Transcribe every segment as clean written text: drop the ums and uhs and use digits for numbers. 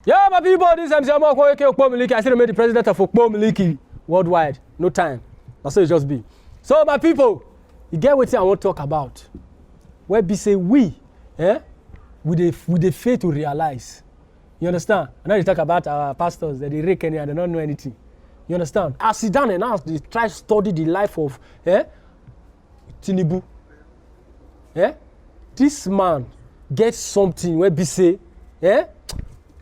Yeah, my people, this is Okpomiliki. I still remain the president of Okpomiliki worldwide. No time. That's how it just be. So, my people, you get what I want to talk about. Where we say we the faith to realize. You understand? And now you talk about our pastors, that they reckon and they don't know anything. You understand? I sit down and ask, they try to study the life of Tinubu. This man gets something where we say,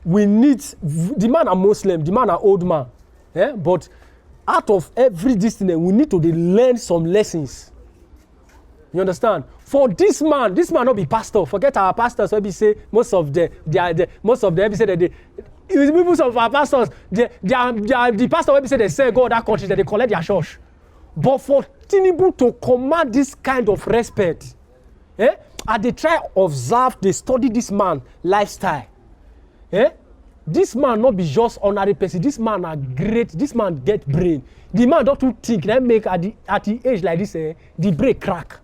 we need, the man are Muslim, the man are old man. But out of every distance, we need to learn some lessons. You understand? For this man not be pastor. Forget our pastors. Where we say most of them we say that people of our pastors, the pastor where we say they say go that country that they collect their church. But for Tinubu to command this kind of respect, and they try observe, they study this man lifestyle. This man not be just ordinary person. This man are great. This man get brain. The man don't too think. They make at the age like this, the brain crack.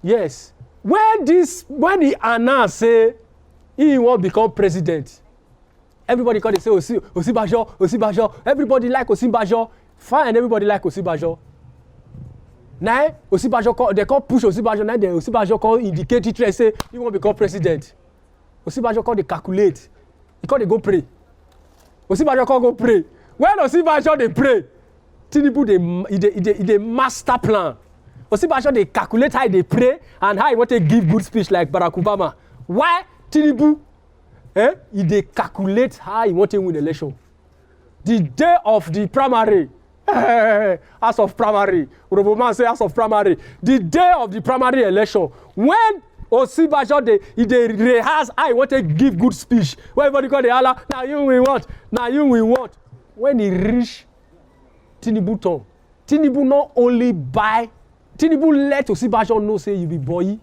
Yes. When he announced say he won't become president, everybody call it say Osinbajo. Everybody like Osinbajo. Fine, everybody like Osinbajo. Now Osinbajo they call push Osinbajo. Now the Osinbajo call indicate it say he won't become president. Osinbajo call they calculate. He call they go pray. Osinbajo call go pray. When Osinbajo they pray, Tinubu they master plan. Osinbajo they calculate how they pray and how he want to give good speech like Barack Obama. Why Tinubu? They calculate how he want to win election. The day of the primary, as of primary, Roboman say as of primary. The day of the primary election, when Osinbajo they rehearse how he want to give good speech. When everybody call the Allah, now you will what? Now you will what? When he reach Tinubu town, Tinubu not only buy. Tinubu let Osinbajo know say you be boy.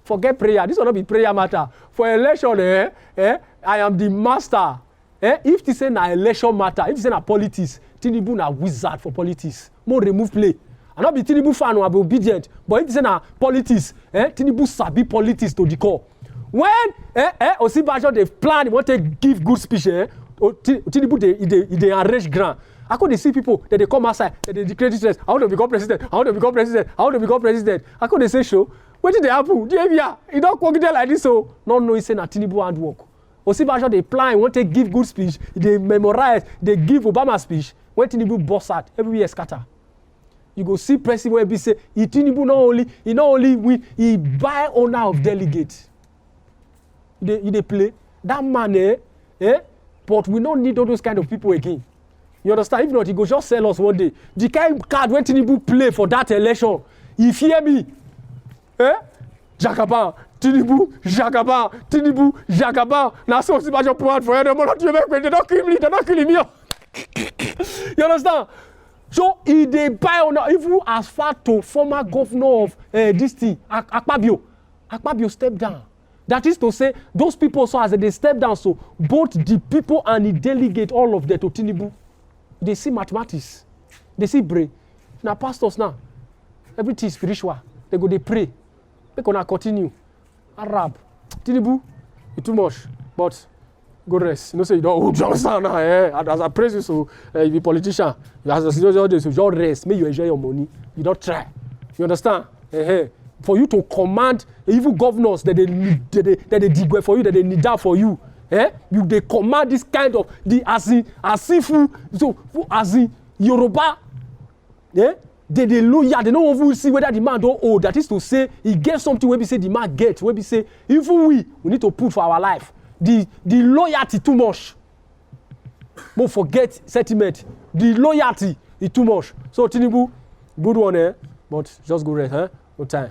Forget prayer. This will not be prayer matter. For election, I am the master. If this say na election matter, if this say na politics, Tinubu na wizard for politics. More remove play. I not be Tinubu fan or be obedient. But if this say na politics, Tinubu sabi politics to the core. When Osinbajo they plan, want to give good speech, Tinubu they arrange grant. I could see people that they come outside, that they declare this, I want to become president, I want to become president, I want to become president. I could say show. What did they happen? You don't work there like this, so no, it's saying that Tinubu handwork. Osinbajo they plan, want to give good speech, they memorize, they give Obama speech. When Tinubu boss out, everywhere scatter. You go see president where be say, Tinubu not only win, he buy owner of delegates. They play that man, but we don't need all those kind of people again. You understand? If not, he go just sell us one day. The kind of card when Tinubu play for that election, you fear me? Jacaba, Tinubu, Jacaba, Tinubu, Jacaba. Now so Osinbajo pour out for you. They don't kill me. They're not killing me. You understand? So he they buy on even as far to former governor of this thing, Akpabio. Akpabio step down. That is to say, those people so as they step down, so both the people and the delegate, all of them to Tinubu. They see mathematics. They see brain. Now pastors now, everything is spiritual. They go, they pray. They gonna continue. Arab, Tinubu, it's too much. But go rest. You know, say you don't understand now. As I praise you, so you be politician. As you do this, you just rest. May you enjoy your money. You don't try. You understand? For you to command even governors that they dig for you, that they need that for you. They command this kind of as in Yoruba. They loyal. They don't even see whether the man don't owe. That is to say, he gets something where we say the man gets. Where we say, even we need to put for our life. The loyalty too much. Don't forget sentiment. The loyalty is too much. So Tinubu, good one, but just go rest, no time.